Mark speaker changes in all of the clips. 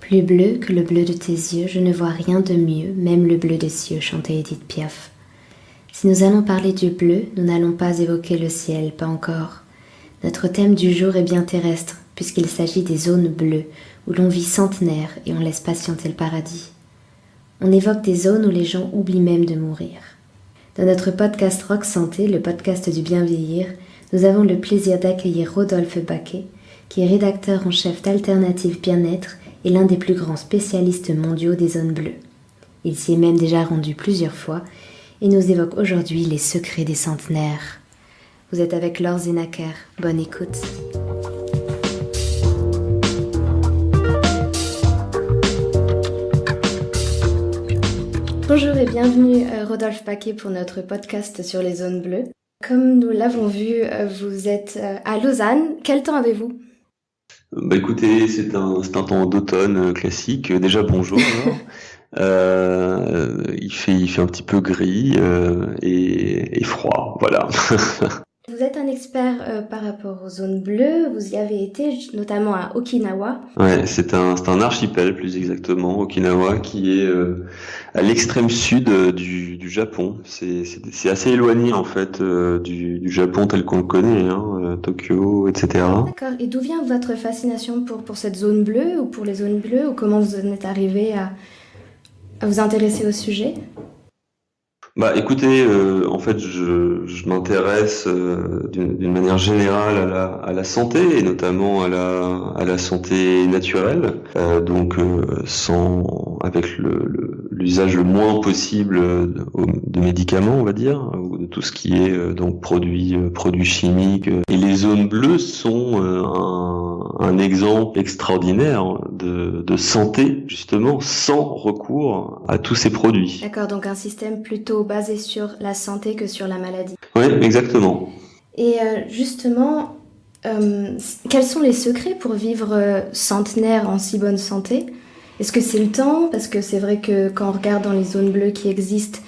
Speaker 1: Plus bleu que le bleu de tes yeux, je ne vois rien de mieux, même le bleu des cieux, chantait Édith Piaf. Si nous allons parler du bleu, nous n'allons pas évoquer le ciel, pas encore. Notre thème du jour est bien terrestre, puisqu'il s'agit des zones bleues, où l'on vit centenaire et on laisse patienter le paradis. On évoque des zones où les gens oublient même de mourir. Dans notre podcast Rock Santé, le podcast du bien vieillir, nous avons le plaisir d'accueillir Rodolphe Baquet, qui est rédacteur en chef d'Alternative Bien-être et l'un des plus grands spécialistes mondiaux des zones bleues. Il s'y est même déjà rendu plusieurs fois et nous évoque aujourd'hui les secrets des centenaires. Vous êtes avec Laure Zenaker, bonne écoute. Bonjour et bienvenue Rodolphe Baquet pour notre podcast sur les zones bleues. Comme nous l'avons vu, vous êtes à Lausanne. Quel temps avez-vous ?
Speaker 2: Écoutez, c'est un temps d'automne classique. Déjà bonjour. Il fait un petit peu gris et froid, voilà.
Speaker 1: Vous êtes un expert par rapport aux zones bleues. Vous y avez été notamment à Okinawa.
Speaker 2: Ouais, c'est un archipel plus exactement, Okinawa, qui est à l'extrême sud du Japon. C'est assez éloigné en fait du Japon tel qu'on le connaît, Tokyo, etc.
Speaker 1: D'accord. Et d'où vient votre fascination pour cette zone bleue ou pour les zones bleues, ou comment vous en êtes arrivé à vous intéresser au sujet ?
Speaker 2: Écoutez, en fait, je m'intéresse d'une manière générale à la santé et notamment à la santé naturelle, avec l'usage le moins possible de médicaments, on va dire, ou de tout ce qui est donc produits chimiques. Et les zones bleues sont un exemple extraordinaire de santé, justement, sans recours à tous ces produits.
Speaker 1: D'accord, donc un système plutôt basé sur la santé que sur la maladie.
Speaker 2: Oui, exactement.
Speaker 1: Et justement, quels sont les secrets pour vivre centenaire en si bonne santé ? Est-ce que c'est le temps ? Parce que c'est vrai que quand on regarde dans les zones bleues qui existent,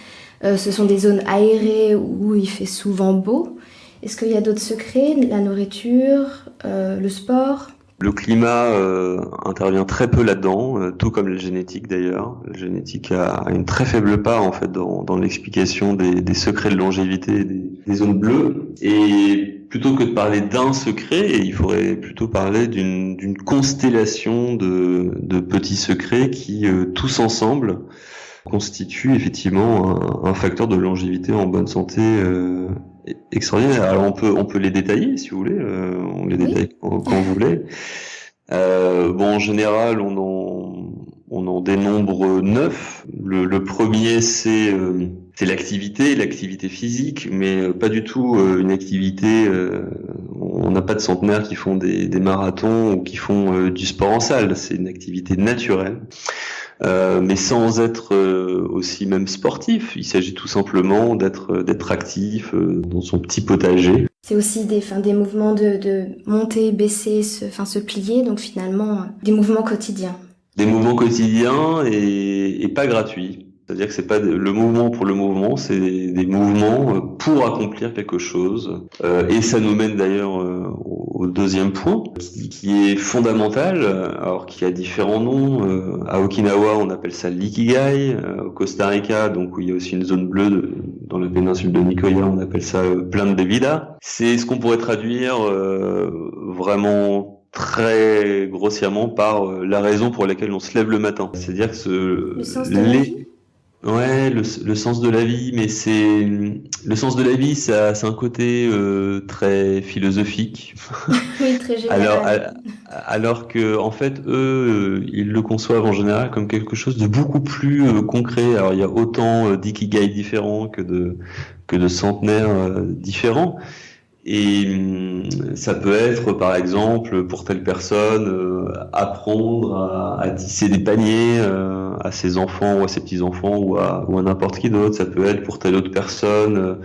Speaker 1: ce sont des zones aérées où il fait souvent beau. Est-ce qu'il y a d'autres secrets ? La nourriture, le sport ?
Speaker 2: Le climat intervient très peu là-dedans, tout comme la génétique d'ailleurs. La génétique a une très faible part en fait dans l'explication des secrets de longévité des zones bleues. Et plutôt que de parler d'un secret, il faudrait plutôt parler d'une constellation de petits secrets qui tous ensemble constituent effectivement un facteur de longévité en bonne santé extraordinaire. Alors on peut les détailler si vous voulez, on les détaille quand vous voulez. En général, on en dénombre 9. Le premier, c'est l'activité physique, mais pas du tout une activité. On n'a pas de centenaires qui font des marathons ou qui font du sport en salle. C'est une activité naturelle. Mais sans être aussi même sportif. Il s'agit tout simplement d'être actif dans son petit potager.
Speaker 1: C'est aussi des mouvements de monter, baisser, se plier, donc finalement des mouvements quotidiens.
Speaker 2: Des mouvements quotidiens et pas gratuits. C'est-à-dire que c'est pas le mouvement pour le mouvement, c'est des mouvements pour accomplir quelque chose. Et ça nous mène d'ailleurs au deuxième point, qui est fondamental, alors qu'il y a différents noms. À Okinawa, on appelle ça l'ikigai. Au Costa Rica, donc où il y a aussi une zone bleue dans la péninsule de Nicoya, on appelle ça plan de vida. C'est ce qu'on pourrait traduire vraiment très grossièrement par la raison pour laquelle on se lève le matin. C'est-à-dire que
Speaker 1: le sens de la vie.
Speaker 2: Ouais, le sens de la vie, mais le sens de la vie, ça c'est un côté très philosophique.
Speaker 1: Oui, très général.
Speaker 2: Alors que en fait eux, ils le conçoivent en général comme quelque chose de beaucoup plus concret. Alors il y a autant d'ikigai différents que de centenaires différents. Et ça peut être, par exemple, pour telle personne, apprendre à tisser des paniers à ses enfants ou à ses petits-enfants ou à n'importe qui d'autre. Ça peut être pour telle autre personne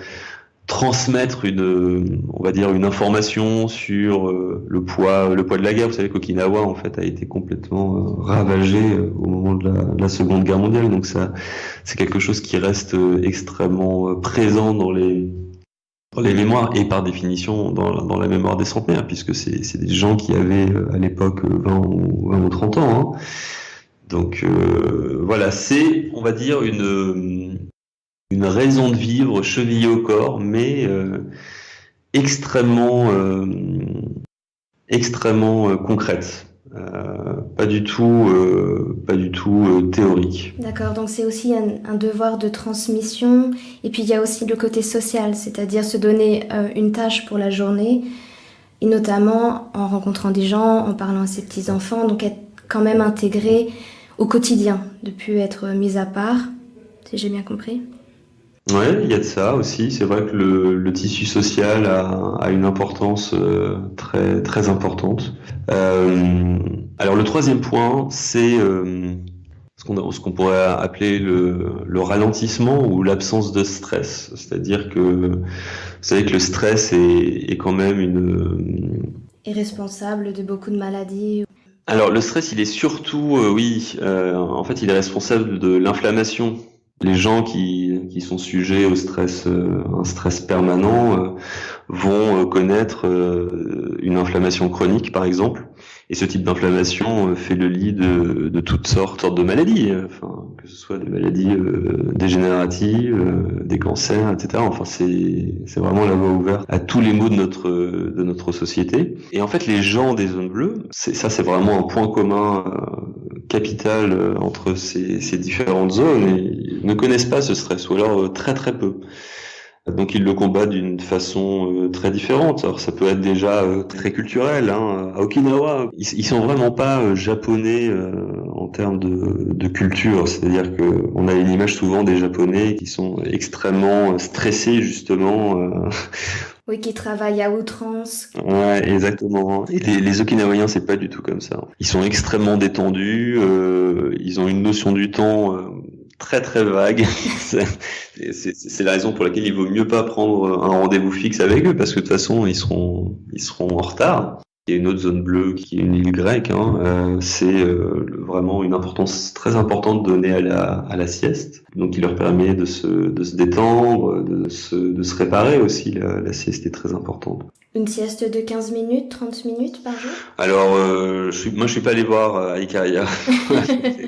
Speaker 2: transmettre on va dire une information sur le poids de la guerre. Vous savez qu'Okinawa en fait a été complètement ravagé au moment de la Seconde Guerre mondiale. Donc ça, c'est quelque chose qui reste extrêmement présent dans les mémoires et par définition dans la mémoire des centenaires, puisque c'est des gens qui avaient à l'époque 20 ou 30 ans. Donc voilà, c'est, on va dire, une raison de vivre chevillée au corps, mais extrêmement concrète, pas du tout théorique.
Speaker 1: D'accord, donc c'est aussi un devoir de transmission, et puis il y a aussi le côté social, c'est-à-dire se donner une tâche pour la journée, et notamment en rencontrant des gens, en parlant à ses petits-enfants, donc être quand même intégré au quotidien, de plus être mis à part, si j'ai bien compris.
Speaker 2: Ouais, il y a de ça aussi. C'est vrai que le tissu social a une importance très très importante. Alors le troisième point, c'est ce qu'on pourrait appeler le ralentissement ou l'absence de stress. C'est-à-dire que vous savez que le stress est quand même
Speaker 1: Et responsable de beaucoup de maladies.
Speaker 2: Alors le stress, il est surtout, en fait, il est responsable de l'inflammation. Les gens qui sont sujets au stress, un stress permanent, vont connaître une inflammation chronique, par exemple. Et ce type d'inflammation fait le lit de toutes sortes de maladies, enfin, que ce soit des maladies dégénératives, des cancers, etc. Enfin, c'est vraiment la voie ouverte à tous les maux de notre société. Et en fait, les gens des zones bleues, c'est vraiment un point commun capital entre ces différentes zones, et ils ne connaissent pas ce stress, ou alors très très peu. Donc ils le combattent d'une façon très différente. Alors ça peut être déjà très culturel. Hein. À Okinawa, ils sont vraiment pas japonais en termes de culture. C'est-à-dire que on a une image souvent des Japonais qui sont extrêmement stressés justement.
Speaker 1: Oui, qui travaillent à outrance.
Speaker 2: Ouais, exactement. Et les Okinawiens, c'est pas du tout comme ça. Ils sont extrêmement détendus. Ils ont une notion du temps très très vague. C'est la raison pour laquelle il vaut mieux pas prendre un rendez-vous fixe avec eux, parce que de toute façon ils seront en retard. Il y a une autre zone bleue qui est une île grecque. C'est vraiment une importance très importante donnée à la sieste, donc qui leur permet de se détendre, de se réparer aussi. La sieste est très importante.
Speaker 1: Une sieste de 15 minutes, 30 minutes par jour?
Speaker 2: Alors, je suis pas allé voir à Ikaria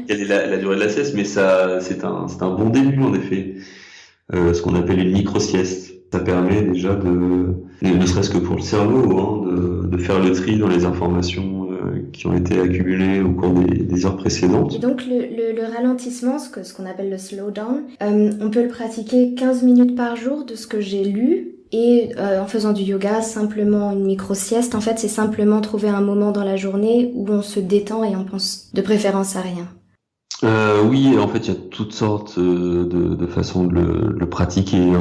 Speaker 2: quelle est la durée de la sieste, mais ça, c'est un bon début en effet. Ce qu'on appelle une micro-sieste. Ça permet déjà ne serait-ce que pour le cerveau, de faire le tri dans les informations qui ont été accumulées au cours des heures précédentes.
Speaker 1: Et donc le ralentissement, ce qu'on appelle le slowdown, on peut le pratiquer 15 minutes par jour de ce que j'ai lu. Et en faisant du yoga, simplement une micro-sieste, en fait, c'est simplement trouver un moment dans la journée où on se détend et on pense de préférence à rien.
Speaker 2: Oui, en fait, il y a toutes sortes de façons de le pratiquer.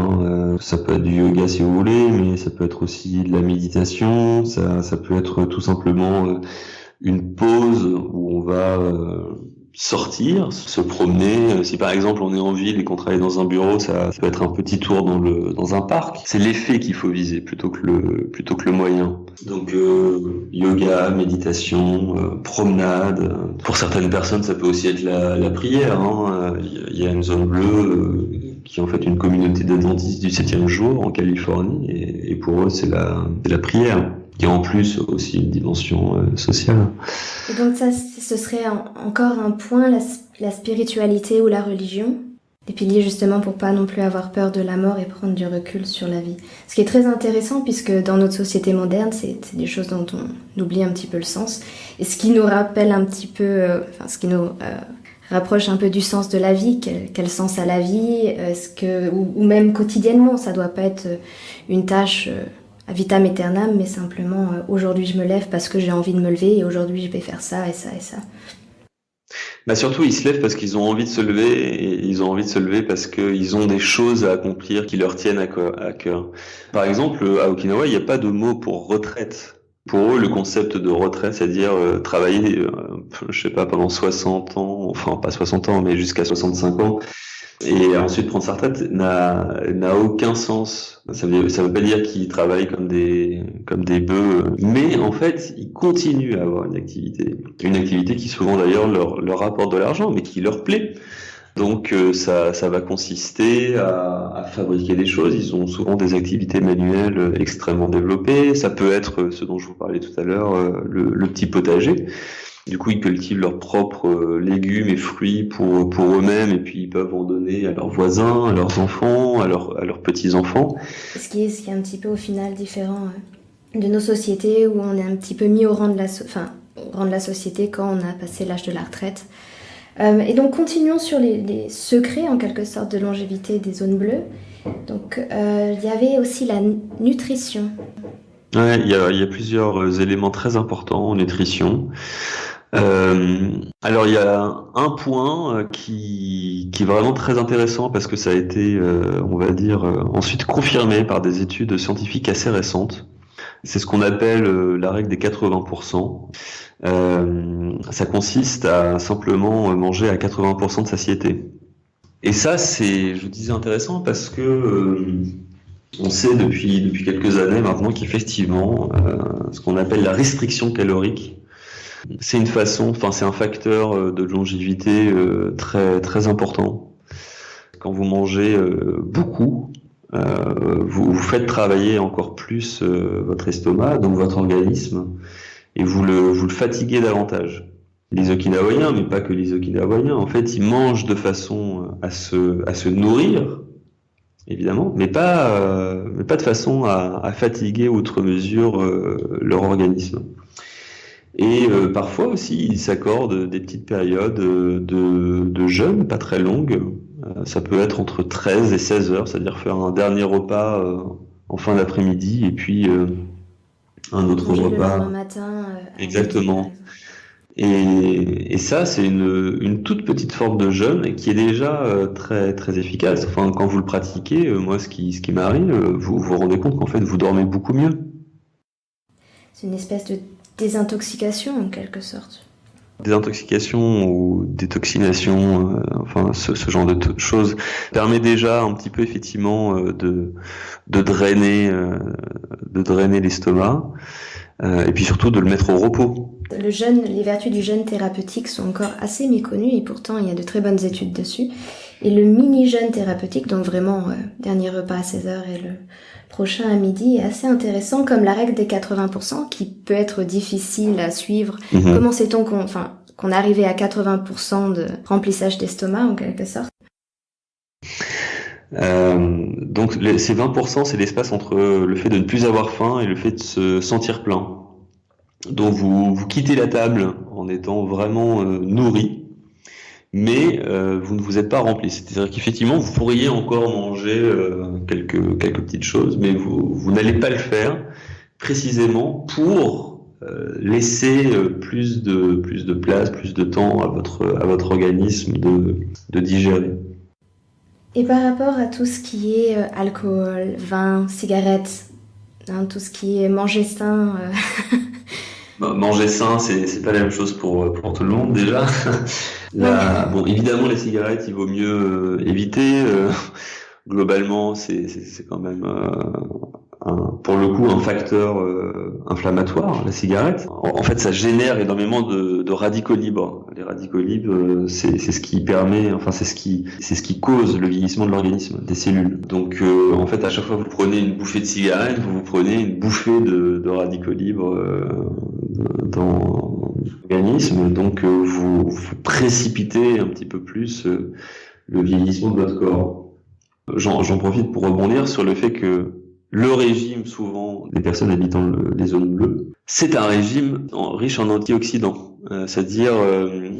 Speaker 2: Ça peut être du yoga si vous voulez, mais ça peut être aussi de la méditation. Ça peut être tout simplement une pause où on va sortir, se promener. Si par exemple on est en ville et qu'on travaille dans un bureau, ça peut être un petit tour dans un parc. C'est l'effet qu'il faut viser plutôt que le moyen. Donc yoga, méditation, promenade. Pour certaines personnes, ça peut aussi être la prière. Il y a une zone bleue qui est en fait une communauté d'adventistes du 7e jour en Californie, et pour eux c'est la prière, qui a en plus aussi une dimension sociale.
Speaker 1: Et donc ça, ce serait encore un point, la spiritualité ou la religion, des piliers justement pour pas non plus avoir peur de la mort et prendre du recul sur la vie. Ce qui est très intéressant, puisque dans notre société moderne, c'est des choses dont on oublie un petit peu le sens, et ce qui nous rappelle un petit peu, ce qui nous rapproche un peu du sens de la vie, quel sens a la vie, ou même quotidiennement, ça doit pas être une tâche à vitam aeternam, mais simplement aujourd'hui je me lève parce que j'ai envie de me lever, et aujourd'hui je vais faire ça et ça et ça.
Speaker 2: Bah surtout, ils se lèvent parce qu'ils ont envie de se lever, et ils ont envie de se lever parce qu'ils ont des choses à accomplir qui leur tiennent à cœur. Par exemple, à Okinawa, il n'y a pas de mot pour retraite. Pour eux, le concept de retraite, c'est-à-dire travailler, je sais pas, pendant 60 ans, enfin pas 60 ans, mais jusqu'à 65 ans, et ensuite prendre sa retraite, n'a aucun sens. Ça veut pas dire qu'ils travaillent comme des bœufs, mais en fait ils continuent à avoir une activité qui souvent d'ailleurs leur rapporte de l'argent, mais qui leur plaît. Donc ça va consister à fabriquer des choses. Ils ont souvent des activités manuelles extrêmement développées. Ça peut être ce dont je vous parlais tout à l'heure, le petit potager. Du coup, ils cultivent leurs propres légumes et fruits pour eux-mêmes, et puis ils peuvent en donner à leurs voisins, à leurs enfants, à leurs petits-enfants.
Speaker 1: Ce qui est un petit peu au final différent de nos sociétés où on est un petit peu mis au rang de au rang de la société quand on a passé l'âge de la retraite. Et donc continuons sur les secrets en quelque sorte de longévité des zones bleues. Donc il y avait aussi la nutrition.
Speaker 2: Ouais, il y a plusieurs éléments très importants en nutrition. Alors il y a un point qui est vraiment très intéressant parce que ça a été, on va dire, ensuite confirmé par des études scientifiques assez récentes. C'est ce qu'on appelle la règle des 80%. Ça consiste à simplement manger à 80% de satiété. Et ça, c'est, je vous disais, intéressant parce que on sait depuis quelques années maintenant qu'effectivement, ce qu'on appelle la restriction calorique, c'est une façon, c'est un facteur de longévité très très important. Quand vous mangez beaucoup, vous faites travailler encore plus votre estomac, donc votre organisme, et vous le fatiguez davantage. Les Okinawaïens, mais pas que les Okinawaïens, en fait, ils mangent de façon à se nourrir, évidemment, mais pas de façon à fatiguer outre mesure leur organisme. Et parfois aussi, ils s'accordent des petites périodes de jeûne, pas très longues. Ça peut être entre 13 et 16 heures, c'est-à-dire faire un dernier repas en fin d'après-midi et puis un autre
Speaker 1: Manger
Speaker 2: repas.
Speaker 1: le lendemain matin.
Speaker 2: Exactement. Et ça, c'est une toute petite forme de jeûne qui est déjà très très efficace. Enfin, quand vous le pratiquez, moi, ce qui m'arrive, vous vous rendez compte qu'en fait, vous dormez beaucoup mieux.
Speaker 1: C'est une espèce de désintoxication en quelque sorte.
Speaker 2: Désintoxication ou détoxination, ce genre de choses permet déjà un petit peu effectivement de drainer l'estomac et puis surtout de le mettre au repos.
Speaker 1: Le jeûne, les vertus du jeûne thérapeutique sont encore assez méconnues et pourtant il y a de très bonnes études dessus. Et le mini-jeûne thérapeutique, donc vraiment dernier repas à 16h et le prochain à midi, est assez intéressant comme la règle des 80% qui peut être difficile à suivre.
Speaker 2: Mm-hmm.
Speaker 1: Comment sait-on qu'on arrivait à 80% de remplissage d'estomac en quelque sorte?
Speaker 2: Donc ces 20%, c'est l'espace entre le fait de ne plus avoir faim et le fait de se sentir plein. Donc vous quittez la table en étant vraiment nourri, mais vous ne vous êtes pas rempli. C'est-à-dire qu'effectivement, vous pourriez encore manger quelques petites choses, mais vous n'allez pas le faire précisément pour laisser plus de place, plus de temps à votre organisme de digérer.
Speaker 1: Et par rapport à tout ce qui est alcool, vin, cigarettes, tout ce qui est manger sain...
Speaker 2: Manger sain, c'est pas la même chose pour tout le monde déjà. Bon, évidemment, les cigarettes, il vaut mieux éviter. Globalement, c'est quand même pour le coup un facteur inflammatoire, la cigarette. En fait, ça génère énormément de radicaux libres. Les radicaux libres, c'est ce qui permet, c'est ce qui cause le vieillissement de l'organisme, des cellules. Donc, en fait, à chaque fois que vous prenez une bouffée de cigarette, vous prenez une bouffée de radicaux libres dans l'organisme. Donc, vous précipitez un petit peu plus le vieillissement de votre corps. J'en profite pour rebondir sur le fait que le régime, souvent, des personnes habitant les zones bleues, c'est un régime riche en antioxydants. C'est-à-dire,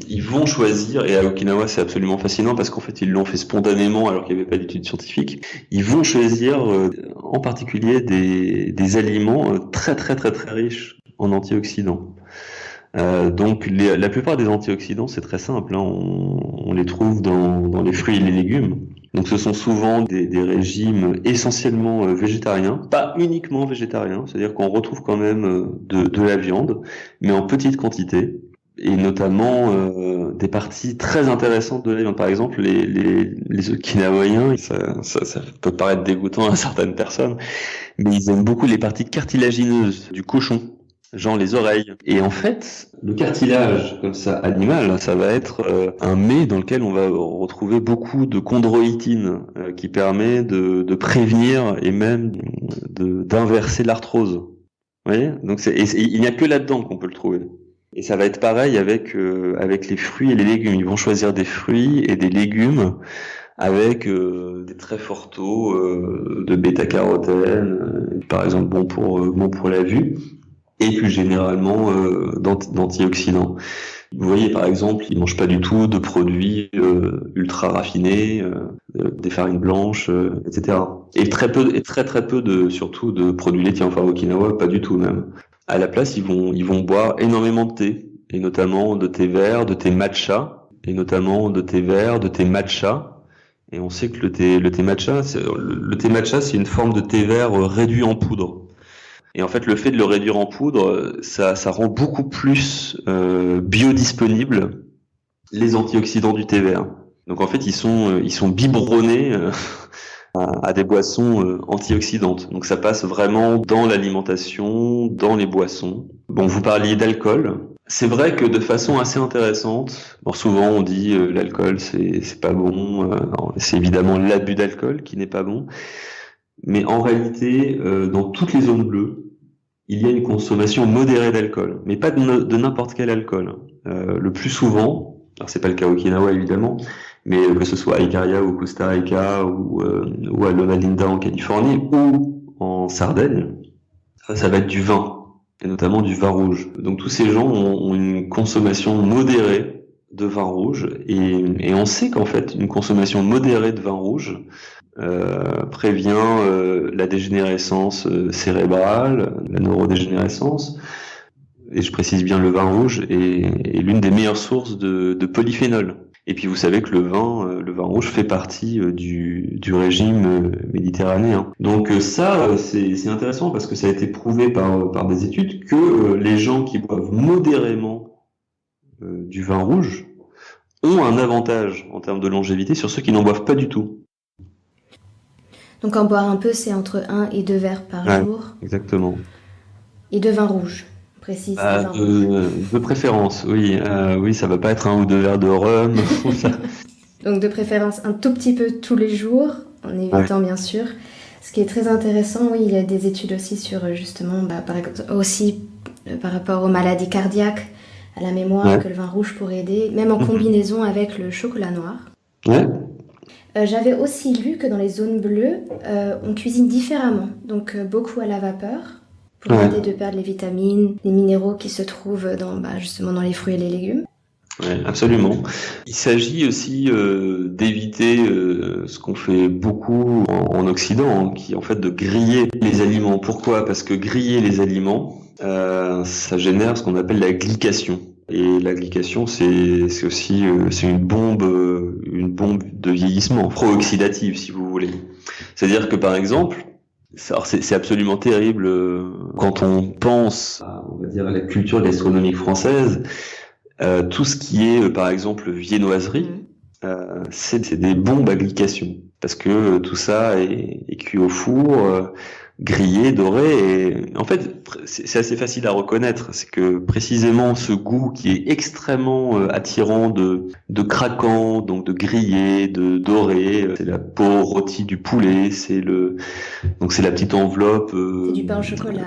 Speaker 2: ils vont choisir, et à Okinawa c'est absolument fascinant parce qu'en fait ils l'ont fait spontanément alors qu'il n'y avait pas d'études scientifiques, ils vont choisir en particulier des aliments très très très très riches en antioxydants. Donc la plupart des antioxydants, c'est très simple, on les trouve dans les fruits et les légumes. Donc ce sont souvent des régimes essentiellement végétariens, pas uniquement végétariens, c'est-à-dire qu'on retrouve quand même de la viande, mais en petite quantité, et notamment des parties très intéressantes de la viande. Par exemple, les Okinawaïens, ça peut paraître dégoûtant à certaines personnes, mais ils aiment beaucoup les parties cartilagineuses du cochon. Genre les oreilles. Et en fait, le cartilage, comme ça, animal, ça va être un mets dans lequel on va retrouver beaucoup de chondroïtine qui permet de prévenir et même d'inverser l'arthrose. Vous voyez ? Donc il n'y a que là-dedans qu'on peut le trouver. Et ça va être pareil avec les fruits et les légumes. Ils vont choisir des fruits et des légumes avec des très forts taux de bêta-carotène, par exemple bon pour la vue, et plus généralement d'antioxydants. Vous voyez, par exemple, ils mangent pas du tout de produits ultra raffinés, des farines blanches, etc. Et très peu surtout de produits laitiers. Enfin, à Okinawa, pas du tout même. À la place, ils vont boire énormément de thé, et notamment de thé vert, de thé matcha, et notamment de thé vert, de thé matcha. Et on sait que le thé matcha, c'est une forme de thé vert réduit en poudre. Et en fait, le fait de le réduire en poudre, ça rend beaucoup plus biodisponibles les antioxydants du thé vert. Donc en fait, ils sont biberonnés à des boissons antioxydantes. Donc ça passe vraiment dans l'alimentation, dans les boissons. Bon, vous parliez d'alcool. C'est vrai que de façon assez intéressante, bon, souvent on dit l'alcool c'est pas bon, c'est évidemment l'abus d'alcool qui n'est pas bon. Mais en réalité, dans toutes les zones bleues, il y a une consommation modérée d'alcool, mais pas de n'importe quel alcool. Le plus souvent, alors c'est pas le cas à Okinawa évidemment, mais que ce soit à Ikaria ou Costa Rica ou à Loma Linda en Californie ou en Sardaigne, ça va être du vin, et notamment du vin rouge. Donc tous ces gens ont une consommation modérée de vin rouge, et on sait qu'en fait une consommation modérée de vin rouge prévient la dégénérescence cérébrale, la neurodégénérescence, et je précise bien le vin rouge est l'une des meilleures sources de polyphénol. Et puis vous savez que le vin rouge fait partie du régime méditerranéen. Donc ça, c'est intéressant parce que ça a été prouvé par des études que les gens qui boivent modérément du vin rouge ont un avantage en termes de longévité sur ceux qui n'en boivent pas du tout.
Speaker 1: Donc en boire un peu, c'est entre 1 et 2 verres par jour.
Speaker 2: Exactement.
Speaker 1: Et de vin rouge, précise.
Speaker 2: De préférence, oui. Oui, ça va pas être 1 ou 2 verres de rhum.
Speaker 1: Donc de préférence un tout petit peu tous les jours, en évitant bien sûr. Ce qui est très intéressant, oui, il y a des études aussi sur justement, par rapport aux maladies cardiaques, à la mémoire, que le vin rouge pourrait aider, même en combinaison avec le chocolat noir.
Speaker 2: Ouais.
Speaker 1: J'avais aussi lu que dans les zones bleues, on cuisine différemment, donc beaucoup à la vapeur, pour éviter de perdre les vitamines, les minéraux qui se trouvent justement dans les fruits et les légumes.
Speaker 2: Oui, absolument. Il s'agit aussi d'éviter ce qu'on fait beaucoup en Occident, qui est en fait de griller les aliments. Pourquoi ? Parce que griller les aliments, ça génère ce qu'on appelle la glycation. Et la glycation, c'est aussi une bombe de vieillissement, pro-oxydative si vous voulez. C'est-à-dire que par exemple, c'est absolument terrible quand on pense à, on va dire, à la culture gastronomique française, tout ce qui est par exemple viennoiserie, c'est des bombes à glycation parce que tout ça est cuit au four. Grillé, doré, et en fait c'est assez facile à reconnaître, c'est que précisément ce goût qui est extrêmement attirant de craquant, donc de grillé, de doré, c'est la peau rôtie du poulet, c'est la petite enveloppe,
Speaker 1: c'est du pain au chocolat,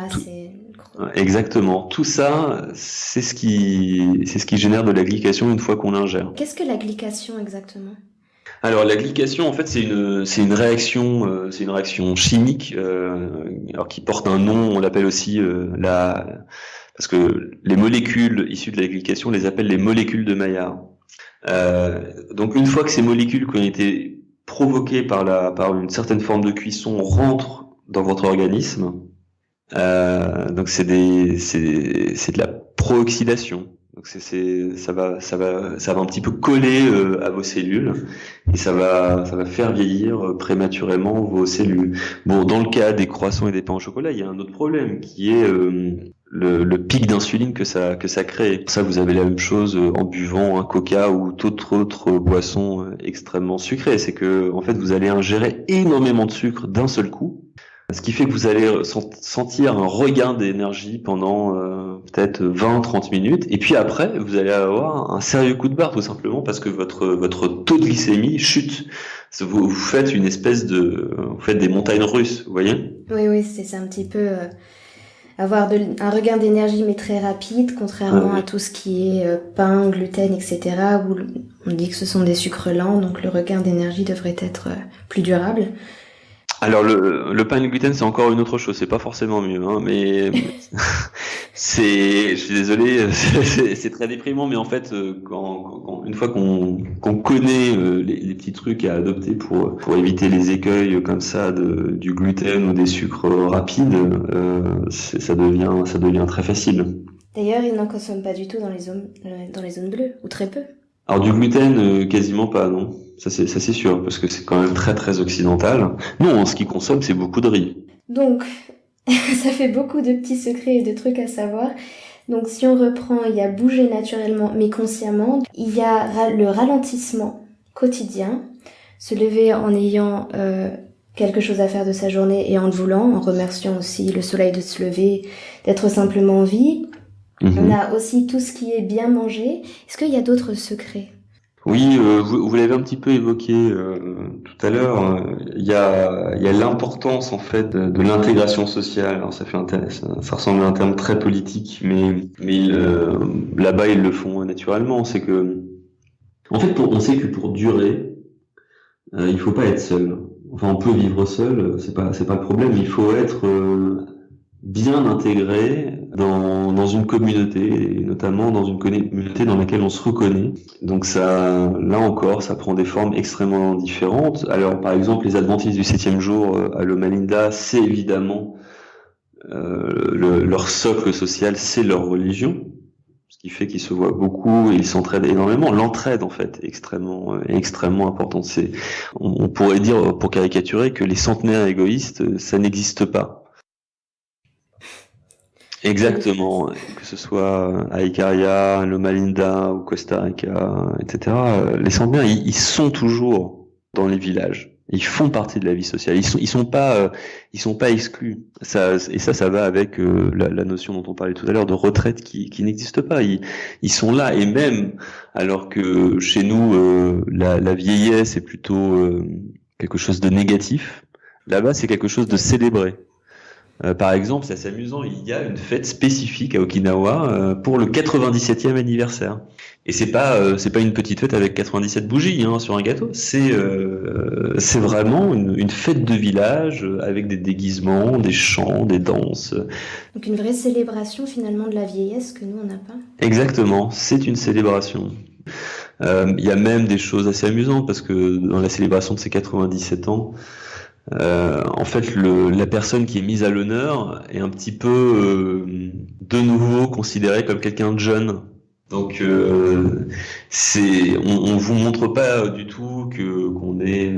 Speaker 2: exactement, tout ça c'est ce qui génère de la glycation une fois qu'on l'ingère.
Speaker 1: Qu'est-ce que la glycation exactement ?
Speaker 2: Alors la glycation, en fait, c'est une réaction chimique, alors qui porte un nom. On l'appelle aussi parce que les molécules issues de la glycation, on les appelle les molécules de Maillard. Donc une fois que ces molécules qui ont été provoquées par une certaine forme de cuisson rentrent dans votre organisme, donc c'est de la pro-oxydation. Donc ça va un petit peu coller à vos cellules et ça va faire vieillir prématurément vos cellules. Bon, dans le cas des croissants et des pains au chocolat, il y a un autre problème qui est le pic d'insuline que ça crée. Pour ça, vous avez la même chose en buvant un Coca ou toute autre boisson extrêmement sucrée. C'est que en fait, vous allez ingérer énormément de sucre d'un seul coup. Ce qui fait que vous allez sentir un regain d'énergie pendant peut-être 20-30 minutes. Et puis après, vous allez avoir un sérieux coup de barre, tout simplement, parce que votre taux de glycémie chute. Vous faites vous faites des montagnes russes, vous voyez ?
Speaker 1: Oui, c'est un petit peu avoir un regain d'énergie mais très rapide, contrairement à tout ce qui est pain, gluten, etc., où on dit que ce sont des sucres lents, donc le regain d'énergie devrait être plus durable.
Speaker 2: Alors le pain et le gluten, c'est encore une autre chose, c'est pas forcément mieux, hein, mais je suis désolé, c'est très déprimant, mais en fait, une fois qu'on connaît les petits trucs à adopter pour éviter les écueils comme ça du gluten ou des sucres rapides, ça devient très facile.
Speaker 1: D'ailleurs, ils n'en consomment pas du tout dans les zones bleues, ou très peu.
Speaker 2: Alors du gluten, quasiment pas, non. Ça c'est sûr, parce que c'est quand même très très occidental. Non, ce qu'ils consomment, c'est beaucoup de riz.
Speaker 1: Donc, ça fait beaucoup de petits secrets et de trucs à savoir. Donc si on reprend, il y a bouger naturellement mais consciemment. Il y a le ralentissement quotidien, se lever en ayant quelque chose à faire de sa journée et en le voulant, en remerciant aussi le soleil de se lever, d'être simplement en vie. On a aussi tout ce qui est bien manger. Est-ce qu'il y a d'autres secrets ?
Speaker 2: Oui, vous l'avez un petit peu évoqué tout à l'heure. Il y a l'importance en fait de l'intégration sociale. Alors ça ressemble à un terme très politique, mais là-bas ils le font naturellement. C'est que en fait on sait que pour durer, il faut pas être seul. Enfin, on peut vivre seul, c'est pas le problème. Il faut être bien intégré dans une communauté, et notamment dans une communauté dans laquelle on se reconnaît. Donc ça, là encore, ça prend des formes extrêmement différentes. Alors par exemple, les adventistes du 7e jour à Loma Linda, c'est évidemment leur socle social, c'est leur religion, ce qui fait qu'ils se voient beaucoup et ils s'entraident énormément. L'entraide, en fait, est extrêmement importante. On pourrait dire, pour caricaturer, que les centenaires égoïstes, ça n'existe pas. Exactement, que ce soit à Icaria, Loma Linda ou Costa Rica, etc. Les centenaires, ils sont toujours dans les villages. Ils font partie de la vie sociale. Ils sont pas exclus. Ça va avec la notion dont on parlait tout à l'heure de retraite qui n'existe pas. Ils sont là, et même alors que chez nous la vieillesse est plutôt quelque chose de négatif, là-bas c'est quelque chose de célébré. Par exemple, c'est assez amusant, il y a une fête spécifique à Okinawa pour le 97e anniversaire. Et c'est pas une petite fête avec 97 bougies sur un gâteau, c'est vraiment une fête de village avec des déguisements, des chants, des danses.
Speaker 1: Donc une vraie célébration finalement de la vieillesse que nous on n'a pas.
Speaker 2: Exactement, c'est une célébration. Il y a même des choses assez amusantes parce que dans la célébration de ces 97 ans, en fait, la personne qui est mise à l'honneur est un petit peu de nouveau considérée comme quelqu'un de jeune. Donc, on vous montre pas du tout qu'on est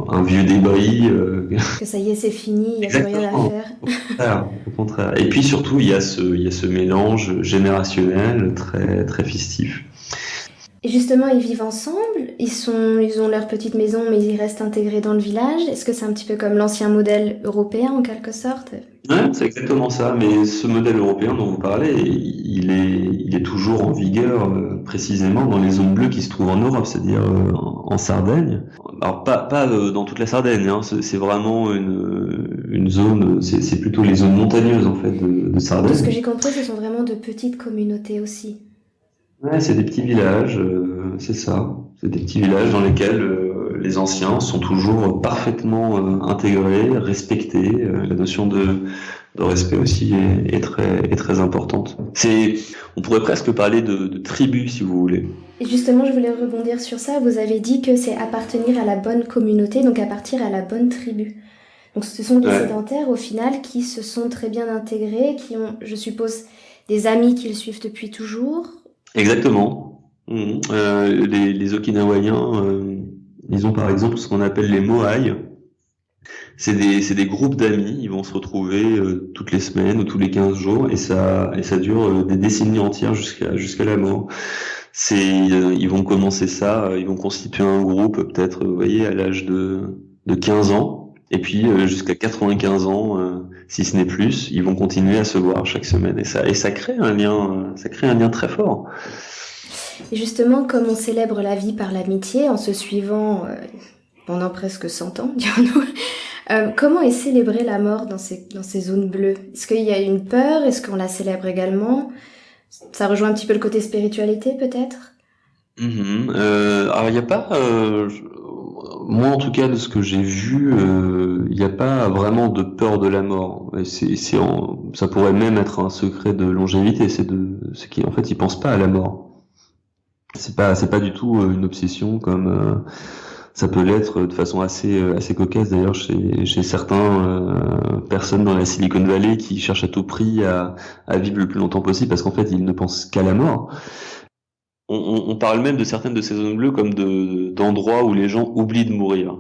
Speaker 2: un vieux débris.
Speaker 1: Que ça y est, c'est fini, il n'y a plus rien à faire.
Speaker 2: Au contraire. Et puis surtout, il y a ce mélange générationnel très très festif.
Speaker 1: Et justement, ils vivent ensemble, ils ont leur petite maison, mais ils restent intégrés dans le village. Est-ce que c'est un petit peu comme l'ancien modèle européen, en quelque sorte ?
Speaker 2: Ouais, c'est exactement ça. Mais ce modèle européen dont vous parlez, il est toujours en vigueur, précisément dans les zones bleues qui se trouvent en Europe, c'est-à-dire en Sardaigne. Alors pas dans toute la Sardaigne, c'est vraiment une zone, c'est plutôt les zones montagneuses en fait de Sardaigne.
Speaker 1: De ce que j'ai compris, ce sont vraiment de petites communautés aussi.
Speaker 2: Ouais, c'est des petits villages, c'est ça. C'est des petits villages dans lesquels les anciens sont toujours parfaitement intégrés, respectés. La notion de respect aussi est très importante. On pourrait presque parler de tribu, si vous voulez.
Speaker 1: Et justement, je voulais rebondir sur ça. Vous avez dit que c'est appartenir à la bonne communauté, donc appartenir à la bonne tribu. Donc ce sont des sédentaires, au final, qui se sont très bien intégrés, qui ont, je suppose, des amis qu'ils suivent depuis toujours.
Speaker 2: Exactement. Les Okinawaïens, ils ont par exemple ce qu'on appelle les moai. C'est des groupes d'amis, ils vont se retrouver toutes les semaines ou tous les 15 jours et ça dure des décennies entières jusqu'à la mort. Ils vont commencer ça, ils vont constituer un groupe peut-être, vous voyez, à l'âge de 15 ans et puis jusqu'à 95 ans, si ce n'est plus, ils vont continuer à se voir chaque semaine et ça crée un lien très fort.
Speaker 1: Et justement, comme on célèbre la vie par l'amitié en se suivant pendant presque 100 ans, dirons-nous, Comment est célébrée la mort dans ces zones bleues? Est-ce qu'il y a une peur? Est-ce qu'on la célèbre également? Ça rejoint un petit peu le côté spiritualité, peut-être?
Speaker 2: Alors il n'y a pas, moi en tout cas de ce que j'ai vu, il n'y a pas vraiment de peur de la mort. Et ça pourrait même être un secret de longévité, c'est qu'en fait ils pensent pas à la mort. C'est pas du tout une obsession comme ça peut l'être de façon assez cocasse d'ailleurs chez certains personnes dans la Silicon Valley qui cherchent à tout prix à vivre le plus longtemps possible parce qu'en fait ils ne pensent qu'à la mort. On parle même de certaines de ces zones bleues comme d'endroits où les gens oublient de mourir.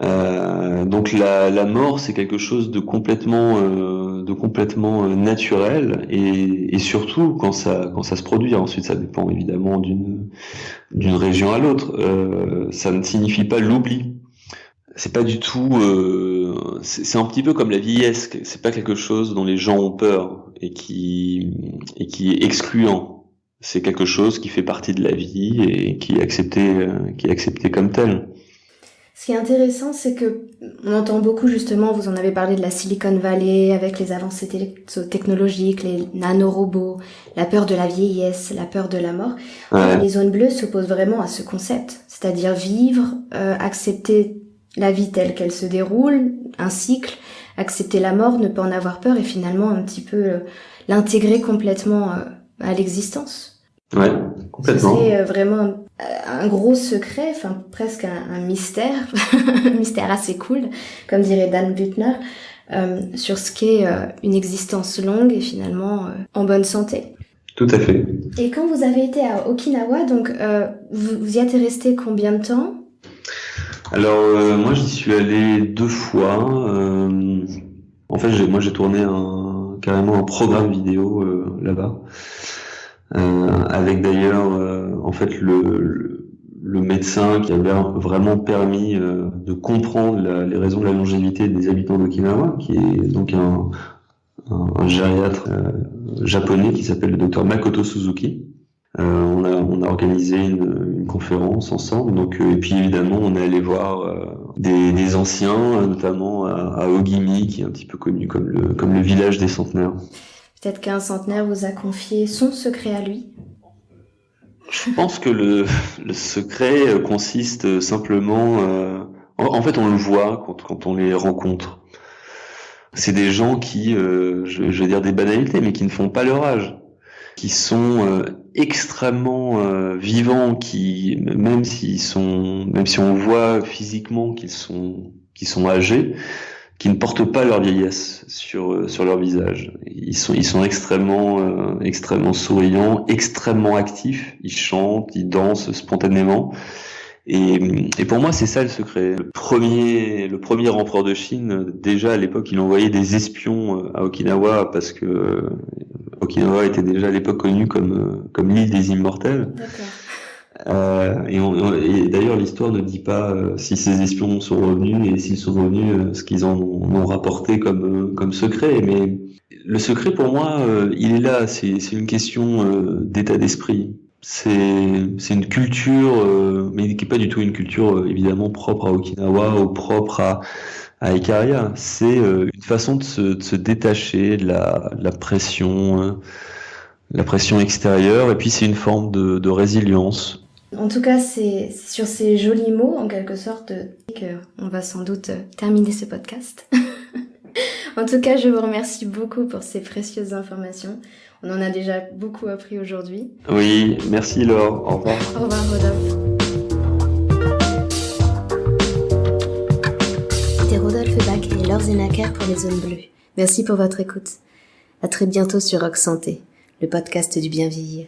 Speaker 2: Donc la mort, c'est quelque chose de complètement naturel et surtout quand ça se produit. Ensuite, ça dépend évidemment d'une région à l'autre. Ça ne signifie pas l'oubli. C'est pas du tout. C'est un petit peu comme la vieillesse. C'est pas quelque chose dont les gens ont peur et qui est excluant. C'est quelque chose qui fait partie de la vie et qui est accepté comme tel.
Speaker 1: Ce qui est intéressant, c'est que on entend beaucoup justement, vous en avez parlé de la Silicon Valley avec les avancées technologiques, les nanorobots, la peur de la vieillesse, la peur de la mort.
Speaker 2: Ouais.
Speaker 1: Les zones bleues s'opposent vraiment à ce concept, c'est-à-dire vivre, accepter la vie telle qu'elle se déroule, un cycle, accepter la mort, ne pas en avoir peur et finalement un petit peu l'intégrer complètement à l'existence.
Speaker 2: Ouais, complètement.
Speaker 1: C'est vraiment un gros secret, enfin presque un mystère, un mystère assez cool, comme dirait Dan Buettner, sur ce qu'est une existence longue et finalement en bonne santé.
Speaker 2: Tout à fait.
Speaker 1: Et quand vous avez été à Okinawa, donc vous y êtes resté combien de temps?
Speaker 2: Alors moi j'y suis allé 2 fois. En fait j'ai tourné carrément un programme vidéo là-bas. Avec d'ailleurs en fait le médecin qui avait vraiment permis de comprendre les raisons de la longévité des habitants d'Okinawa, qui est donc un gériatre japonais qui s'appelle le docteur Makoto Suzuki. On a organisé une conférence ensemble, donc et puis évidemment on est allé voir des anciens, notamment à Ogimi, qui est un petit peu connu comme le village des centenaires.
Speaker 1: Peut-être qu'un centenaire vous a confié son secret à lui.
Speaker 2: Je pense que le secret consiste simplement... en fait, on le voit quand on les rencontre. C'est des gens qui, je vais dire des banalités, mais qui ne font pas leur âge, qui sont extrêmement vivants, qui même si on voit physiquement qu'ils sont âgés, qui ne portent pas leur vieillesse sur leur visage. Ils sont extrêmement souriants, extrêmement actifs. Ils chantent, ils dansent spontanément. Et pour moi, c'est ça le secret. Le premier empereur de Chine, déjà à l'époque, il envoyait des espions à Okinawa parce que Okinawa était déjà à l'époque connue comme l'île des immortels.
Speaker 1: D'accord.
Speaker 2: Et d'ailleurs, l'histoire ne dit pas si ces espions sont revenus et s'ils sont revenus, ce qu'ils en ont rapporté comme secret. Mais le secret, pour moi, il est là. C'est une question d'état d'esprit. C'est une culture, mais qui est pas du tout une culture évidemment propre à Okinawa ou propre à Ikaria. C'est une façon de se détacher de la pression extérieure. Et puis c'est une forme de résilience.
Speaker 1: En tout cas, c'est sur ces jolis mots, en quelque sorte, qu'on va sans doute terminer ce podcast. En tout cas, je vous remercie beaucoup pour ces précieuses informations. On en a déjà beaucoup appris aujourd'hui.
Speaker 2: Oui, merci Laure. Au revoir.
Speaker 1: Au revoir Rodolphe. C'était Rodolphe Bach et Laure Zenaker pour les zones bleues. Merci pour votre écoute. À très bientôt sur Rock Santé, le podcast du bien vieillir.